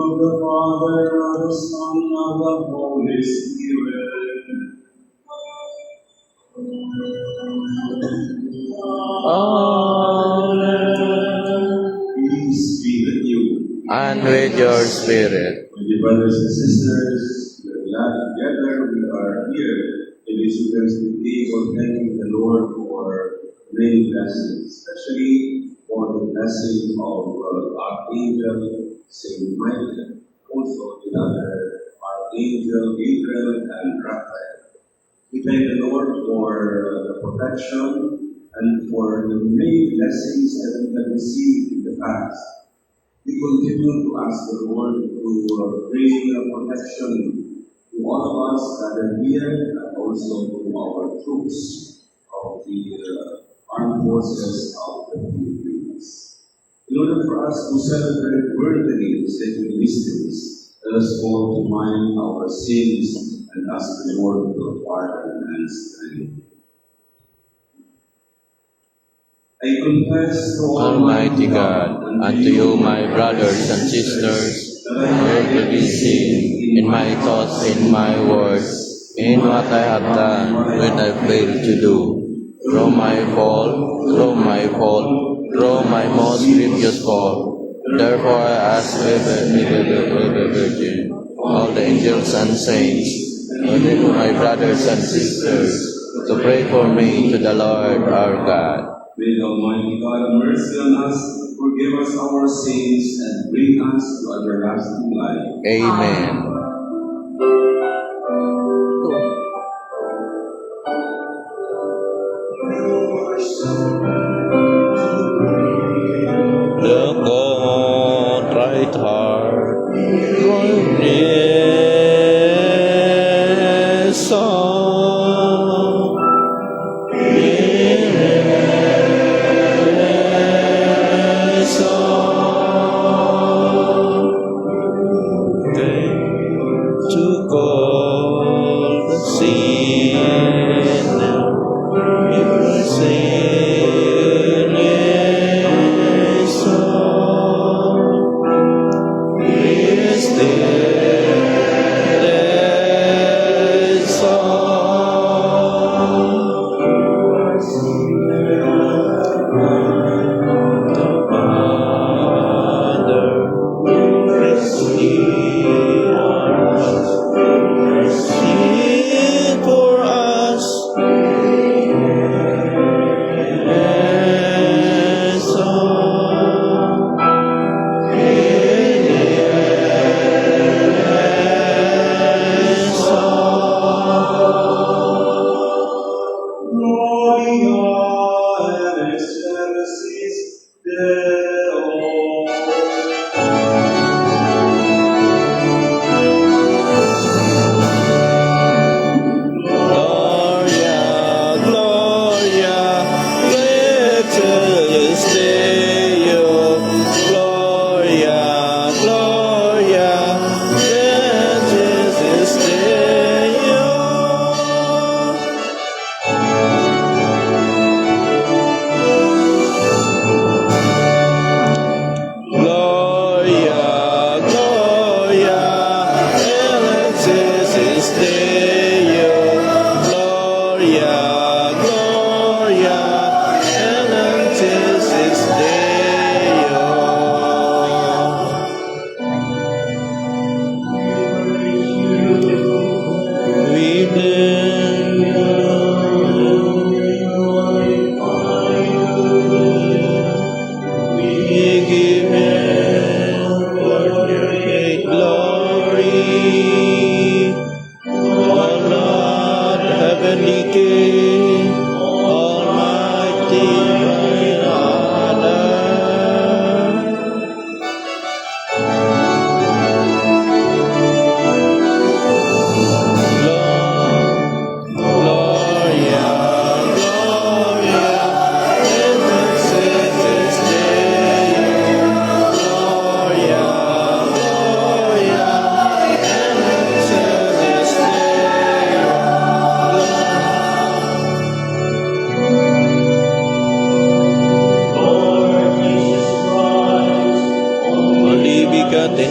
of the Father, of the Son, of the Holy Spirit. Amen. Peace be with you. And with your spirit. My dear brothers and sisters, we are glad together we are here in this Eucharistic table, thanking the Lord for many blessings, especially for the blessing of Archangel Saint Michael, also the other Archangel Gabriel and Raphael. We thank the Lord for the protection and for the many blessings that we have received in the past. We continue to ask the Lord to bring protection to all of us that are here and also to our troops of the armed forces of the Philippines. In order for us to celebrate birthday of sacred mysteries, let us call to mind our sins and ask the Lord for pardon and strength. I confess to Almighty God, unto you, my brothers and sisters, where to be seen in my thoughts, in my words, in what I have done, when I failed to do, through my fault, through my most grievous fault. Therefore I ask the Virgin, all the angels and saints, and my brothers and sisters, to pray for me to the Lord our God. May the Almighty God have mercy on us, forgive us our sins, and bring us to everlasting life. Amen. The contrite heart, goodness to call the sinner, if the sin is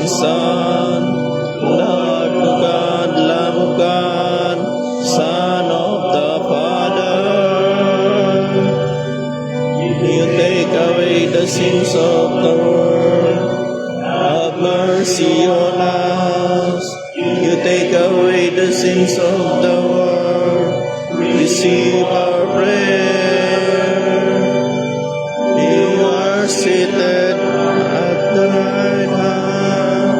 Son, Lord of God, Lamb of God, Son of the Father. You take away the sins of the world. Have mercy on us. You take away the sins of the world. Receive our prayer. You are seated at the right hand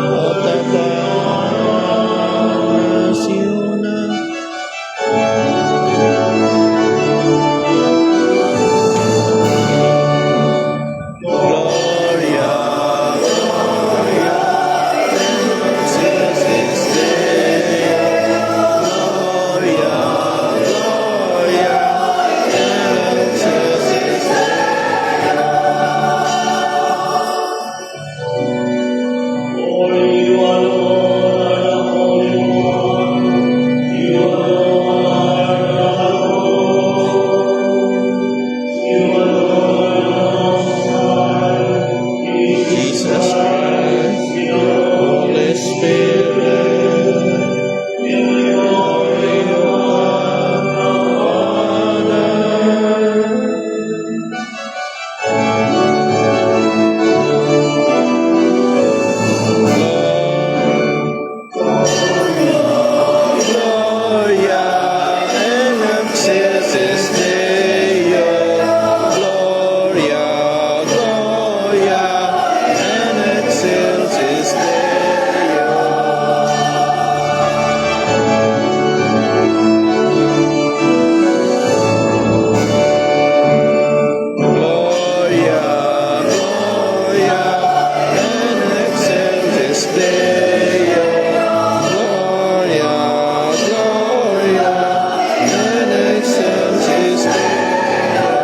of the Father. Gloria, Gloria, Jesus Gloria, Gloria, Jesus For you alone are the Holy One. You alone are the Lord. You alone are Most High. Jesus Christ, Holy Spirit, in the glory of God the Gloria in excelsis Deo. Gloria, Gloria in excelsis Deo. Gloria, Gloria in excelsis Deo. Gloria, Gloria in excelsis Deo.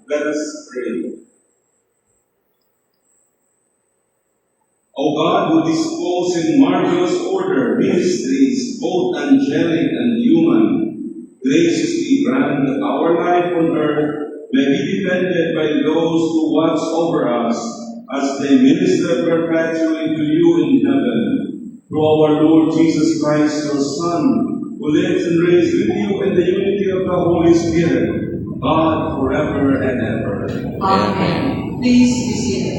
Let us pray. O God, who dispose in marvelous order ministries, both angelic and human, graciously grant that our life on earth may be defended by those who watch over us as they minister perpetually to you in heaven. Through our Lord Jesus Christ, your Son, who lives and reigns with you in the unity of the Holy Spirit, God forever and ever. Amen. Please be seated.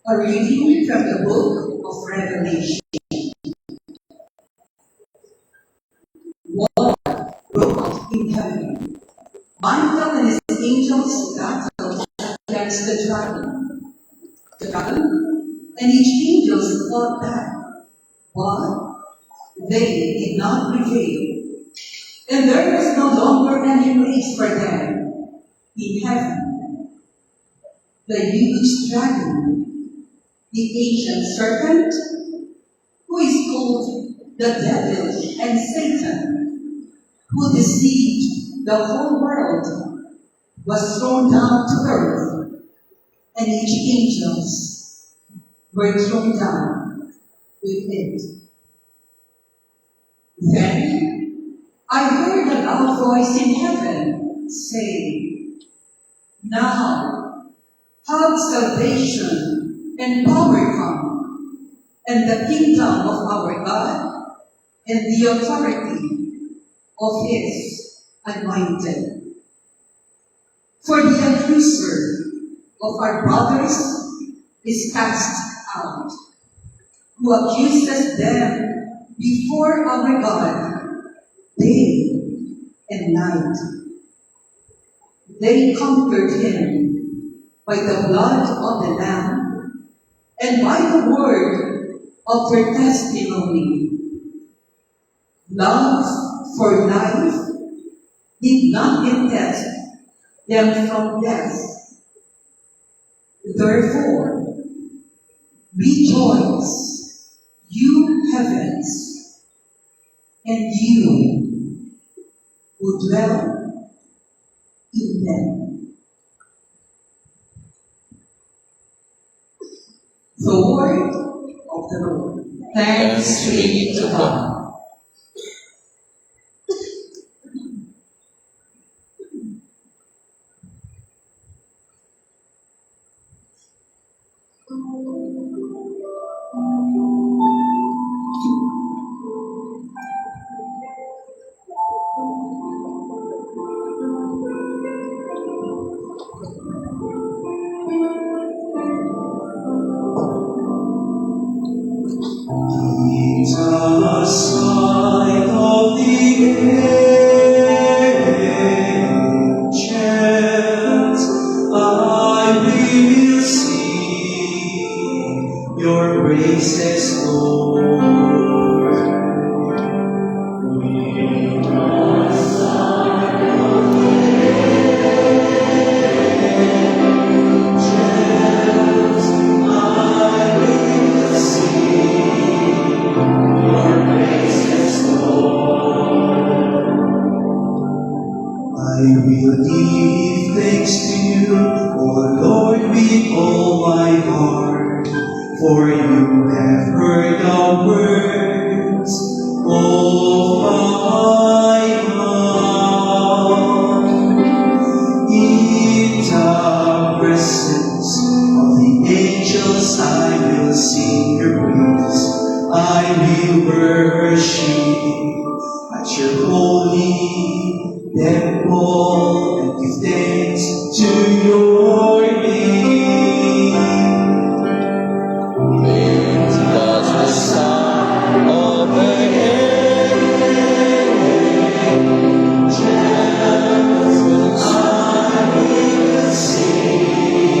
A reading from the book of Revelation. War broke out in heaven. Michael and his angels battled against the dragon. The dragon and each angel fought back, but they did not prevail. And there was no longer any place for them in heaven. The huge dragon, the ancient serpent, who is called the devil and Satan, who deceived the whole world, was thrown down to earth, and each angels were thrown down with it. Then I heard a loud voice in heaven say, "Now have salvation and power come, and the kingdom of our God, and the authority of his anointed. For the accuser of our brothers is cast out, who accuses them before our God day and night. They conquered him by the blood of the Lamb and by the word of their testimony. Love for life did not contest them from death. Therefore, rejoice, you heavens, and you who dwell in them. The word of the Lord. Thanks be to God. The sign of the ancients, I will sing your praises, Lord. I will give thanks to you, O Lord, with all my heart, for you have heard the words of my heart. In the presence of the angels I will sing your praise. I will worship at your holy temple and give thanks to your name. Does the Son of I will sing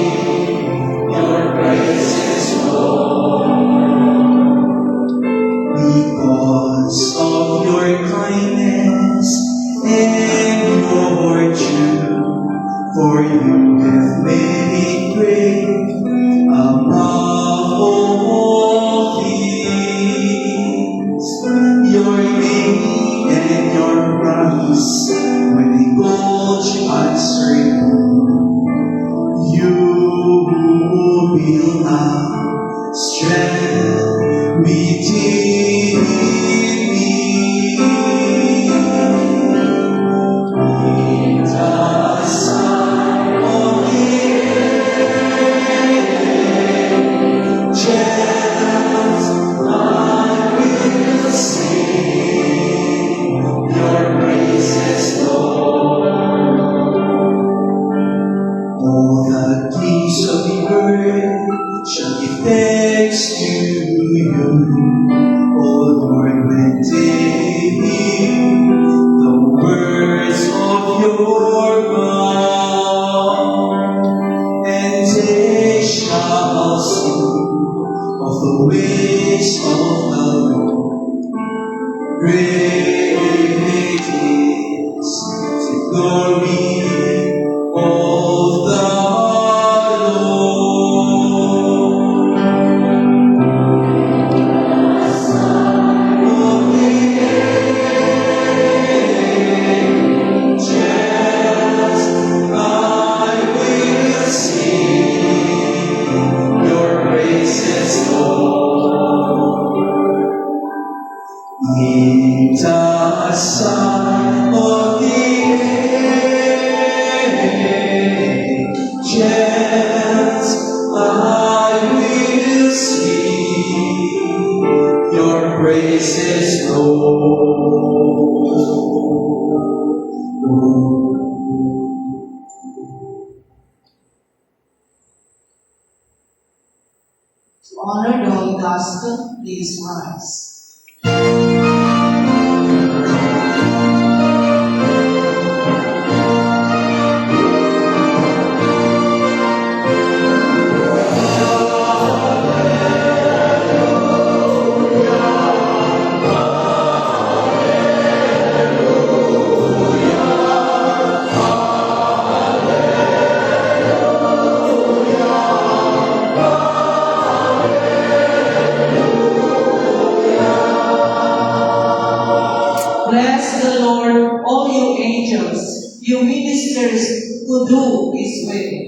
your praises, Lord, because of your kindness and your truth, for you have made it great above all things. Your name and your promise, when they called you answered you will have strength within me. The sign of the angels, I will sing your praises, Lord. All the kings of the earth shall give thanks to you, O Lord, when they hear the words of your mouth, and they shall sing of the ways of the Lord. Great is the glory of the Lord. Of the angels, I will sing your praises, Lord. In the sign of the angels, I will sing your praises, Lord. To honor the Holy Gospel, please rise. you ministers who do His will.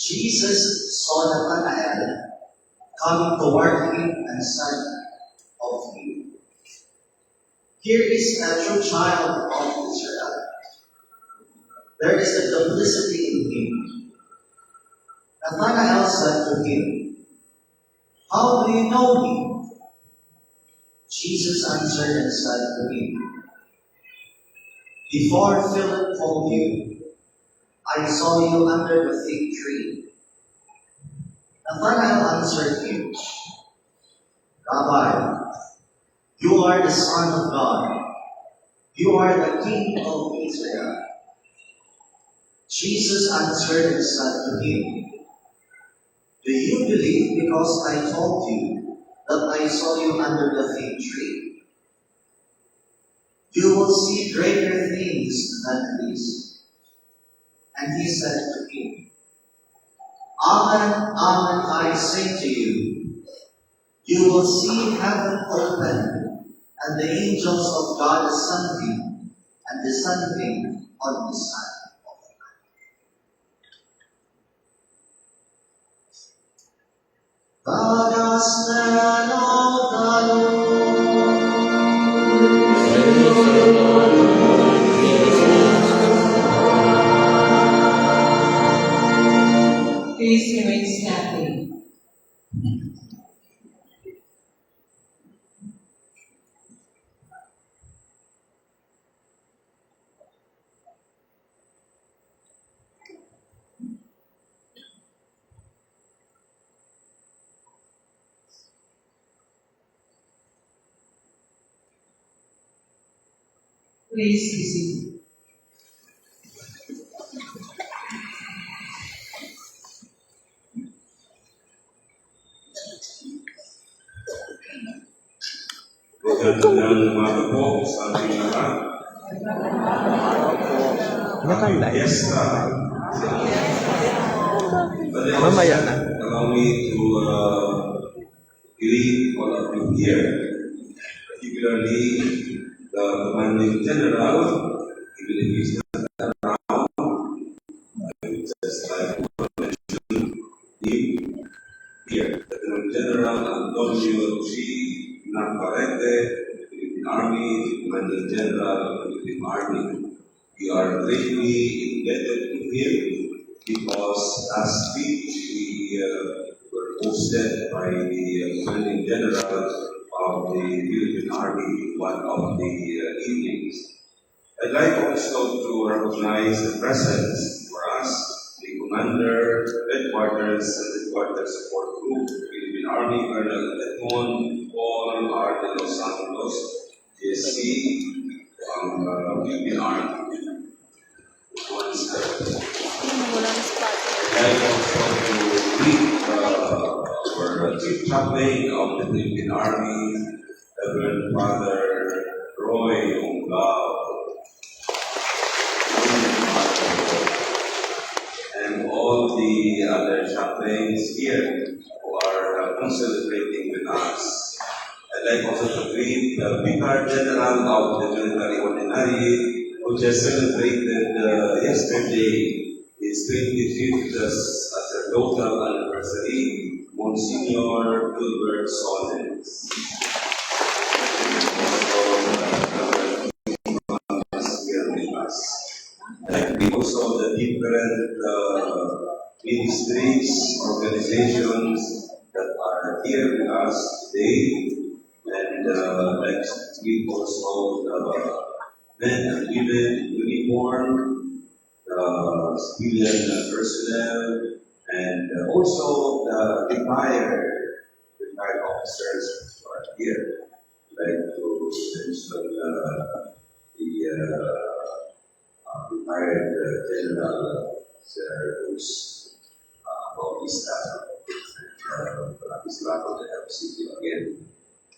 Jesus saw Nathanael coming toward him and said of him, "Here is a true child of Israel. There is a duplicity in him." Nathanael said to him, "How do you know me?" Jesus answered and said to him, "Before Philip called you, I saw you under the fig tree." Nathanael answered him, "Rabbi, you are the Son of God. You are the King of Israel." Jesus answered and said to him, "Do you believe because I told you that I saw you under the fig tree? You will see greater things than these." And he said to him, "Amen, amen, I say to you, you will see heaven open, and the angels of God ascending and descending on the Son of Man." The Gospel of the Lord. Praise the Lord Jesus. Please remain standing. Please be seated. Magandang umaga po sa ating lahat. Fiesta. But then Mamaya na. allow me to greet all of you here, particularly the commanding general, even if he's not around. I would just like to mention him here, the Commanding General Antonio G. Navarrete, Philippine Army, Commanding General of the Philippine Army. We are greatly indebted to him because last week we were hosted by the Commanding General of the Philippine Army one of the evenings. I'd like also to recognize the presence for us, the Commander, Headquarters, and Headquarters Support Group, Philippine Army, Colonel Edmond Paul R. de Los Santos, JSC, Philippine Army. Once I also to greet our Chief Chaplain of the Philippine Army, Reverend Father Roy Onglao, and all the other chaplains here who are celebrating with us. I'd like also to greet the Vicar General of the Military Ordinary, who just celebrated yesterday his 25th sacerdotal anniversary, Monsignor Gilbert Soles. Here with us. Like we also the different ministries, organizations that are here with us today. And like we also the men and women in uniform, the civilian personnel, and also the retired officers who are here. Like to mention the retired General Sir Bruce Bautista, Islamo, the FCT again.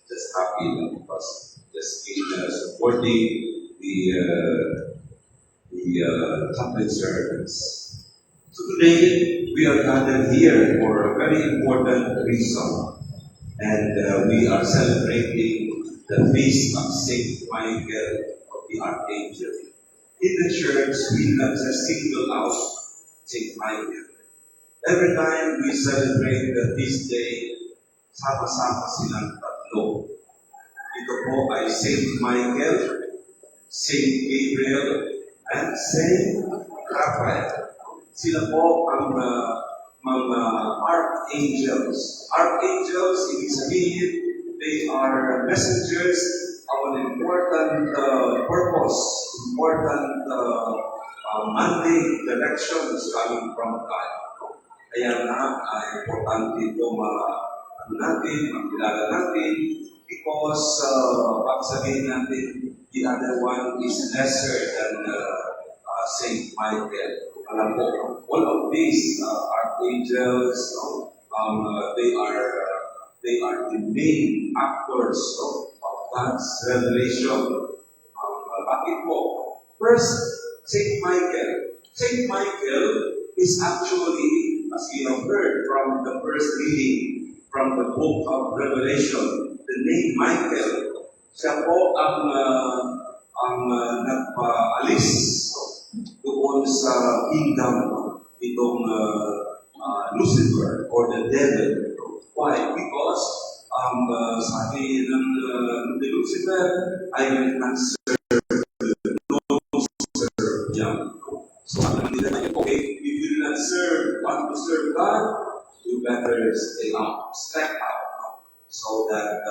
Just happy because just in supporting the Catholic servants. So today we are gathered here for a very important reason, and we are celebrating the feast of Saint Michael of the Archangel. In the church, we have just singled out Saint Michael. Every time we celebrate the feast day, sama-sama silang tatlo. Ito po ay Saint Michael, Saint Gabriel, and Saint Raphael. Sila po ang mga archangels. Archangels, ibig sabihin, they are messengers of an important purpose, important mandate, directions coming from God. Kaya nga, importante ito makilala natin, because pag sabihin natin, the other one is lesser than Saint Michael. Alam po, all of these archangels, they are the main actors of God's revelation. Bakit po? First, Saint Michael. Saint Michael is actually, as we have heard from the first reading from the book of Revelation, the name Michael, siya po ang nagpaalis doon sa kingdom itong Lucifer or the devil. Why? Because sabi ng Lucifer ay may cancer, no serve him. So alam nila, okay, if you do not want to serve God, you better stay out, step out. So that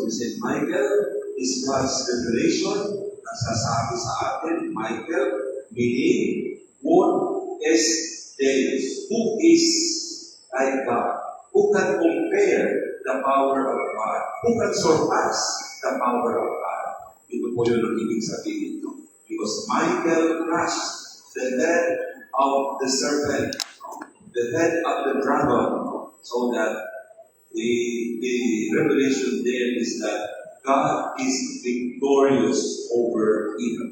si Saint Michael is God's revelation. Nagsasabi sa atin, Michael, meaning, who is Deus? Who is like God? Who can compare the power of God? Who can surpass the power of God? Ito po yun ang ibig sabihin. Because Michael crushed the head of the serpent, the head of the dragon, so that the revelation there is that God is victorious over evil.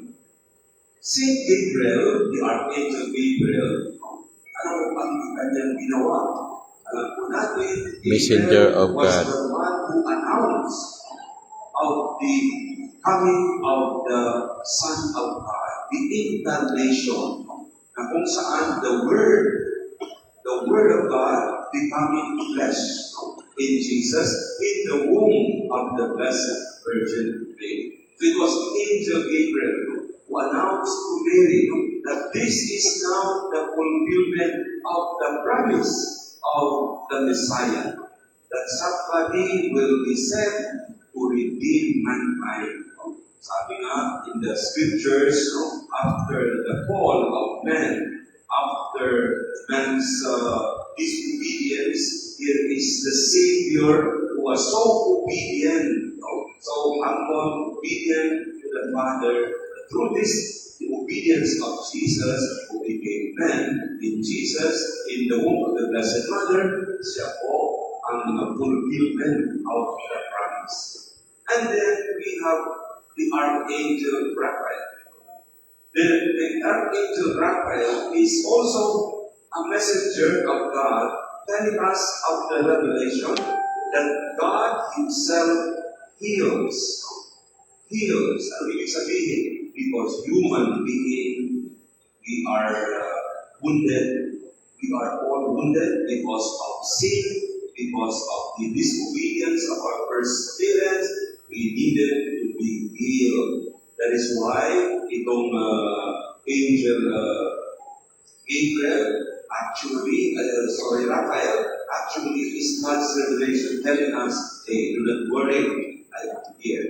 Saint Gabriel, the Archangel Gabriel, ano ang kanyang ginawa? Alam po natin, Messenger of was God. the one who announced of the coming of the Son of God, the incarnation, na kung saan the Word of God becoming flesh in Jesus, in the womb of the Blessed Virgin Mary. So it was Angel Gabriel who announced to Mary that this is now the fulfillment of the promise of the Messiah, that somebody will be sent to redeem mankind. Sabi nga in the scriptures, after the fall of man, after man's disobedience, here is the Savior who was so obedient, so humble, obedient to the Father, through this, the obedience of Jesus, who became man in Jesus, in the womb of the Blessed Mother, siya po ang fulfillment of the promise. And then we have the Archangel Raphael. The Archangel Raphael is also a messenger of God, telling us of the revelation that God Himself heals. Heals. Ang ibig sabihin, because human being, we are wounded. We are all wounded because of sin, because of the disobedience of our first parents. We needed to be healed. That is why itong angel Gabriel, Raphael, actually is God's revelation telling us, hey, do not worry, I am here.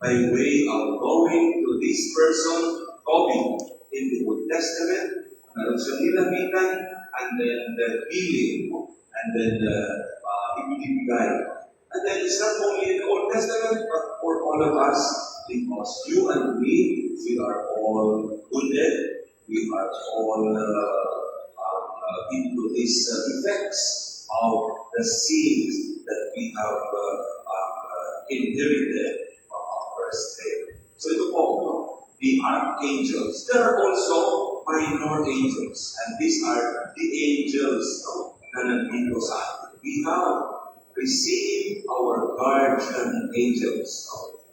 By way of going to this person, Toby, in the Old Testament, meron siyang nilapitan, and then the healing, and then ibibigay. And then it's not only in the Old Testament, but for all of us, because you and me, we are all wounded, we are all into these effects of the sins that we have inherited from our first parents. So ito po, the archangels. There are also minor angels, and these are the angels na nandito sa atin. We have received our guardian angels.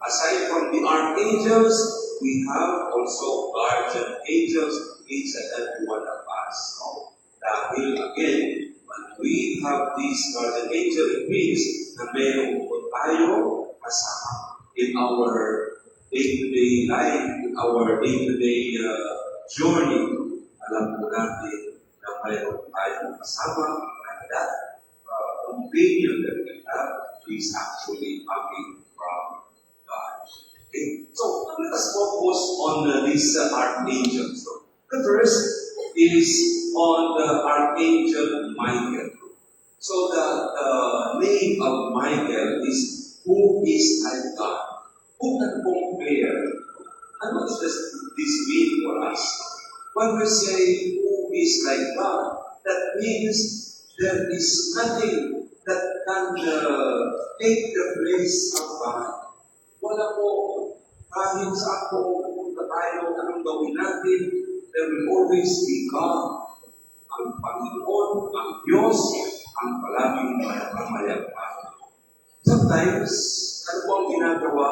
Aside from the archangels, we have also guardian angels, each and every one of us. Dahil again, when we have these guardian angels, it means na meron po tayo kasama in our day-to-day life, in our day-to-day journey. Alam po natin na meron tayong kasama, and that opinion that we have is actually coming from God. Okay? So, let us focus on these archangels. The first is on the Archangel Michael. So, the name of Michael is who is like God. Who can compare? And what does this mean for us? When we say who is like God, that means there is nothing that can take the place of God. Wala po, kahit sa ako, pupunta tayo, anong gawin natin, there will always be God. Ang Panginoon, ang Diyos, ang palaging mayamayagpag. Sometimes, ano po ang ginagawa?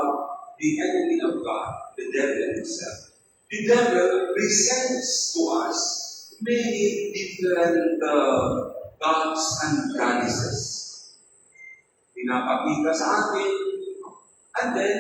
The enemy of God, the devil himself. The devil presents to us many different gods and goddesses. Pinapakita sa atin, and then,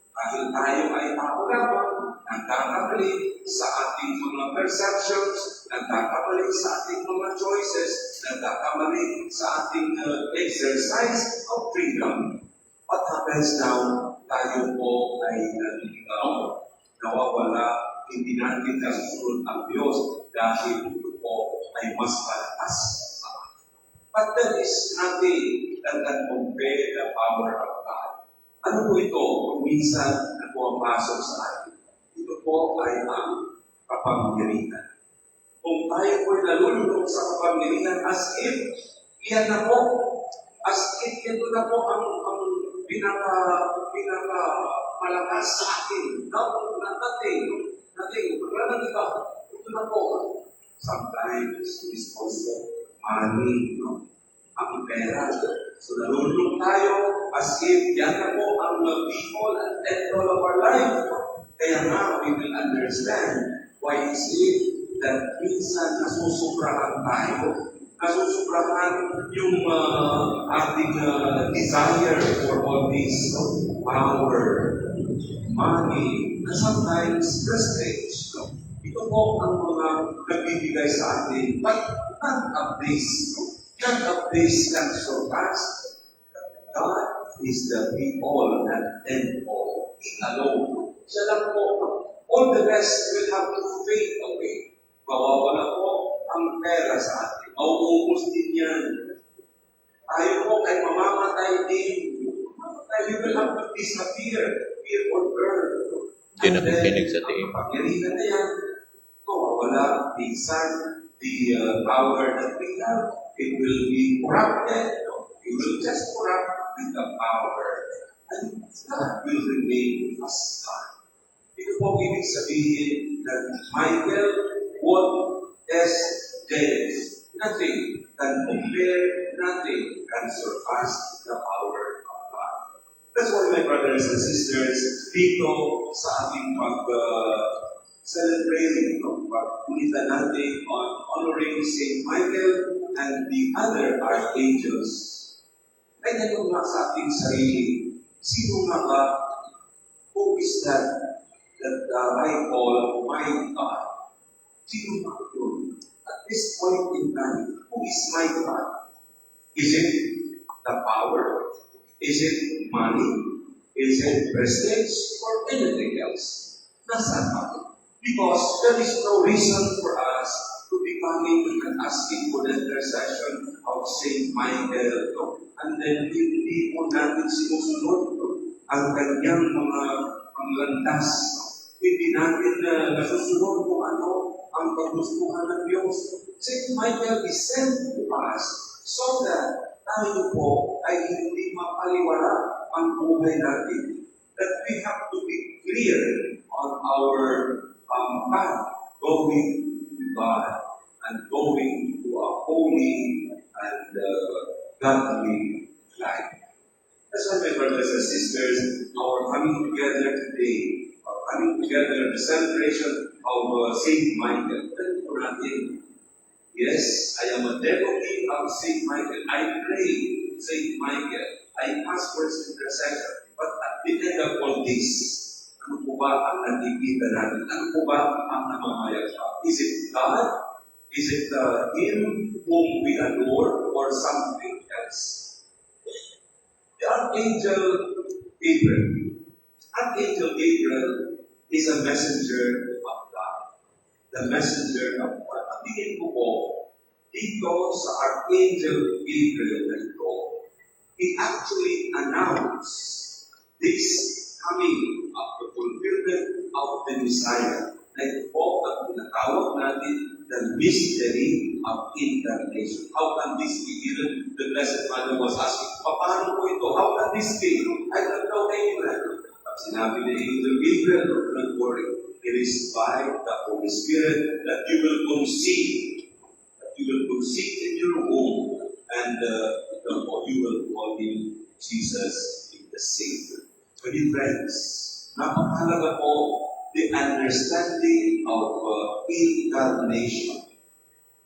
dahil tayo ay tao lamang, nagkakamali sa ating mga perceptions, nagkakamali sa ating mga choices, nagkakamali sa ating exercise of freedom. What happens now? Tayo po ay naliligaw, nawawala, hindi natin nasusunod ang Diyos dahil ito po ay mas malakas sa atin. But there is nothing that can compare the power of God. Ano po ito kung minsan na pumapasok sa atin? Ito po ay ang kapangyarihan. Kung tayo po ay nalulunod sa kapangyarihan as if iyan na po, as if ito na po ang pinaka-malakas sa atin. No, nothing. Wala nang iba. Ito na po. Sometimes it's also money, no? Ang pera. So nalulunod tayo as if yan na po ang people and end all of our life. Kaya nga, we will understand why is it that minsan nasusubrahan tayo. Nasusubrahan yung ating desire for all this power, money, and sometimes prestige. Ito po ang mga nagbibigay sa atin. But none of this can surpass. God is the be-all and end-all. He alone. Siya lang po. All the rest will have to fade away. Mawawala po ang pera sa atin. Mauubos din yan. Tayo po ay mamamatay din. We will have to disappear here on earth. Di na makinig sa tiim. Pangyarihan na yan, wala the power that we have. It will be corrupted. No? It will just corrupt with the power. And God will remain as God. Ito po ibig sabihin that Michael won't test James. Nothing can compare, nothing can surpass the power of God. That's why, my brothers and sisters, dito sa ating celebrating, pag-unitan natin on honoring Saint Michael and the other archangels, ay ganun nga sa ating sarili. Sino nga ba? Who is that I call my God? Sino nga yun? At this point in time, who is my God? Is it the power? Is it money? Is it prestige? Or anything else? Nasaan natin? Because there is no reason for us to be coming and asking for the intercession of Saint Michael. No? And then hindi mo natin sinusunod ang kanyang mga panglandas. No? Hindi natin nasusunod kung ano ang paggustuhan ng Diyos. Saint Michael is sent to us so that tayo po ay hindi mapaliwala ang buhay natin. That we have to be clear on our path, going to God and going to a holy and godly life. That's why, my brothers and sisters, our coming together today, the celebration of Saint Michael. Yes, I am a devotee of Saint Michael. I pray Saint Michael. I ask for his intercession. But at the end of all this, ano po ba ang nakikita natin? Ano po ba ang namamayag pa? Is it God? Is it Him whom we adore or something else? The Archangel Gabriel. Archangel Gabriel is a messenger of God. The messenger of God. Ang tingin ko po, dito sa Archangel Gabriel na ito, he actually announced this coming of the fulfillment of the Messiah. Na ito po ang tinatawag natin the mystery of incarnation. How can this be given? The Blessed Mother was asking, paano po ito? How can this be? I don't know anyone. Sinabi ni Angel Gabriel, don't worry. It is by the Holy Spirit that you will conceive. That you will conceive in your womb. And you will call him Jesus the Savior. So, dear friends, napakahalaga po the understanding of incarnation.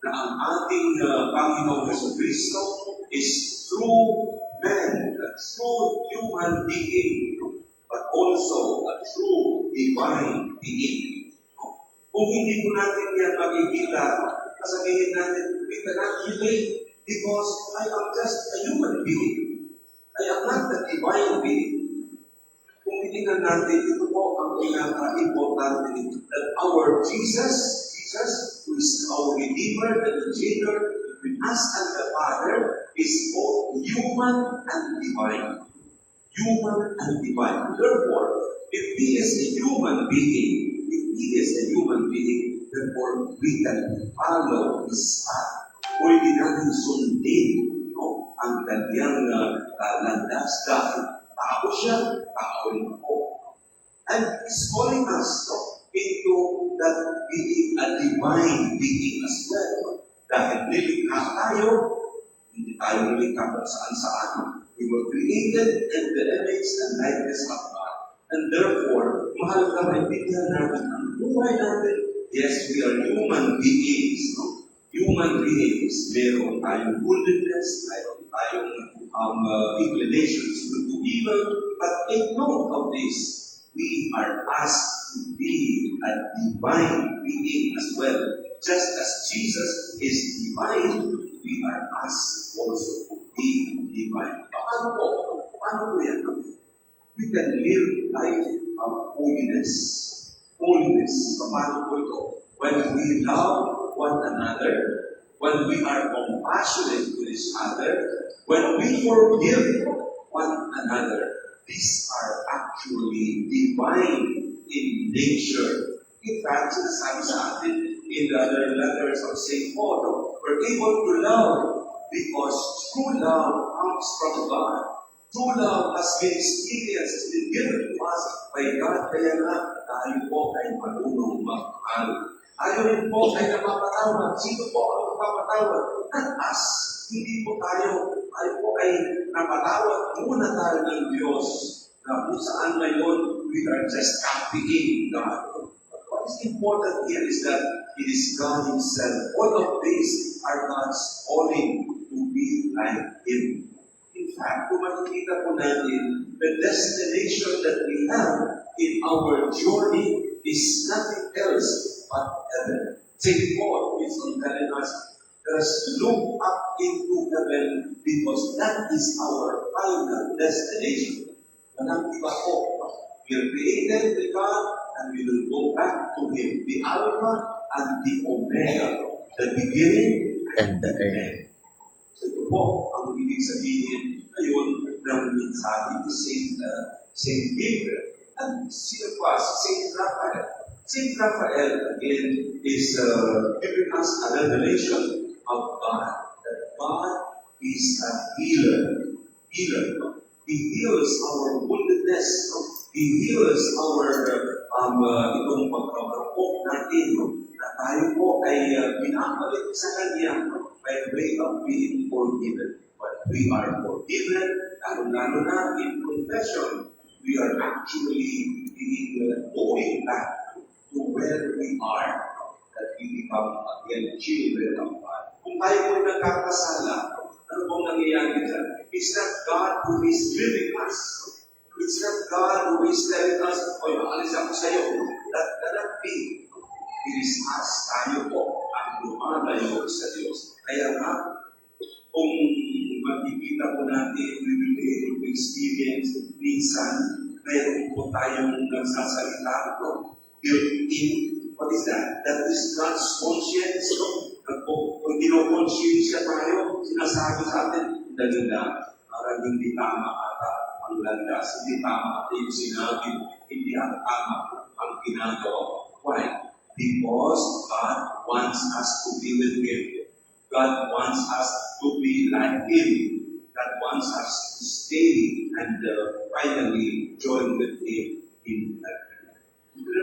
Na ang ating Panginoong Jesucristo is true man, a true human being, but also a true divine being. Kung hindi po natin yan makikita, sasabihin natin, we cannot relate because I am just a human being. I am not a divine being. Kung titingnan natin, ito po ang pinaka-importante that our Jesus, who is our Redeemer and Mediator between us and the Father, is both human and divine. Human and divine. Therefore, if He is a human being, therefore we can follow His path. Pwede natin sundin ang kanyang landas dahil tao siya, tao rin ako. And He's calling us into that being a divine being as well. Dahil nilikha tayo, hindi tayo nilikha kung saan-saan. We were created in the image and likeness of God. And therefore, mahal ka maintindihan natin ang buhay natin. Yes, we are human beings. Human beings. Meron tayong goodness, meron tayong inclinations to do evil. But take note of this. We are asked to be a divine being as well. Just as Jesus is divine, we are asked also to be divine. Paano po yan? We can live life of holiness. Holiness. Paano po ito? When we love one another, when we are compassionate to each other, when we forgive one another, these are actually divine in nature. In fact, sinasabi sa atin in the other letters of St. Paul, no? We're able to love because true love comes from God. True love has been experienced, been given to us by God. Kaya nga, tayo po ay marunong magmahal. Tayo rin po ay napapatawad. Sino po ang napapatawad? Not us. Hindi po tayo. Tayo po ay napatawad muna tayo ng Diyos. Na kung saan ngayon, we are just copying God. What is important here is that it is God Himself. All of these are God's calling to be like Him. In fact, kung makikita po natin, the destination that we have in our journey is nothing else but heaven. St. Paul is telling us, let us look up into heaven because that is our final destination. Walang iba po. We are created by God and we will go back to Him. The Alpha and the Omega. The beginning And the end. So ito po ang ibig sabihin ngayon ng mensahe ni Saint Gabriel. And sino pa? Saint Raphael. Saint Raphael, again, is giving us a revelation of God. That God is a healer. Healer. He heals our woundedness. He heals our itong pagkamarupok natin. Na tayo po ay binabalik sa Kanya by way of being forgiven. But we are forgiven, lalo na in confession, we are actually going back to where we are, that we become again children of God. Kung tayo po nagkakasala, ano bang nangyayari dyan? It's not God who is living us. It's not God who is telling us, oy, maalis ako sa iyo. That cannot be. It is us, tayo po, ang lumalayo sa Diyos. Kaya nga, kung makikita po natin, we will be able to experience minsan, mayroon po tayong nagsasalita, no? Built-in. What is that? That is God's conscience, no? Kung kinokonsciensya tayo, sinasabi sa atin, dali na, parang hindi tama ata ang landas, hindi tama ata yung sinabi, hindi tama ang ginagawa. Why? Because God wants us to be with Him. God wants us to be like Him. God wants us to stay and finally join with Him in heaven.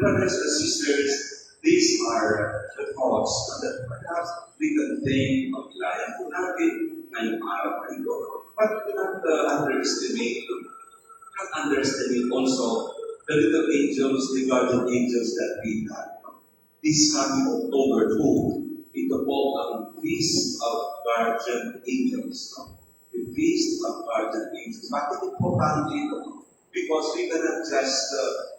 Brothers and sisters, these are the thoughts that perhaps we can think of life po natin ngayong araw na ito. But do not underestimate also the little angels, the guardian angels that we have. This coming October 2, ito po ang Feast of Guardian Angels. No? The Feast of Guardian Angels. Bakit importante ito? Because we cannot just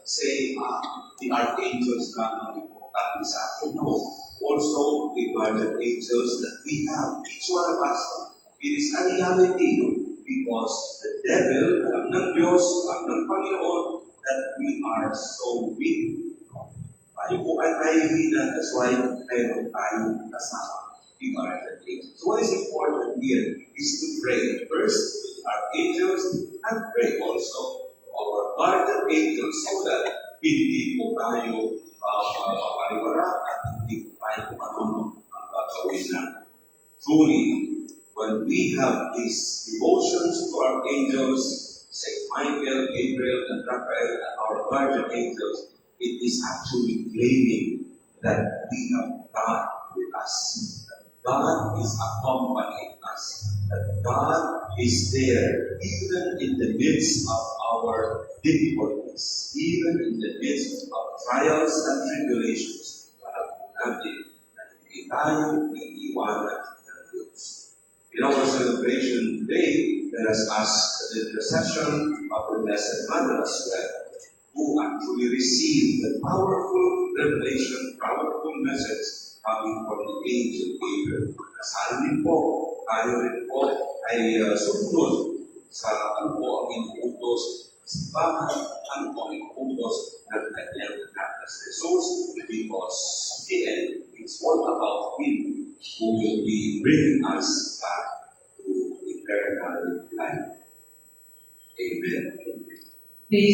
say, the archangels lang ang importante sa akin. No. Also, the guardian angels that we have, each one of us, it is a reality. Because the devil, alam ng Diyos, alam ng Panginoon, that we are so weak. Tayo po ay mahihina, that's why mayroon tayong kasama the guardian angels. So what is important here is to pray first with our angels and pray also our guardian angels so that hindi po tayo mapariwara at hindi po tayo marunong ang gagawin natin. Truly, when we have these devotions to our angels, St. Michael, Gabriel, and Raphael, and our guardian angels, it is actually claiming that we have God with us. That God is accompanying us. That God is there even in the midst of our difficulties, even in the midst of trials and tribulations. Para natin na hindi tayo iiwanan ng Diyos. In our celebration today, let us ask the intercession of the Blessed Mother as well, who actually received the powerful revelation, powerful message coming from the angel Gabriel. Kasalan po, tayo rin po ay sumunod sa ano po ang inuutos sa simbahan, ano po ang inuutos ng kanyang atas Jesus, because in the end, it's all about Him who will be bringing us back to eternal life. Amen. Please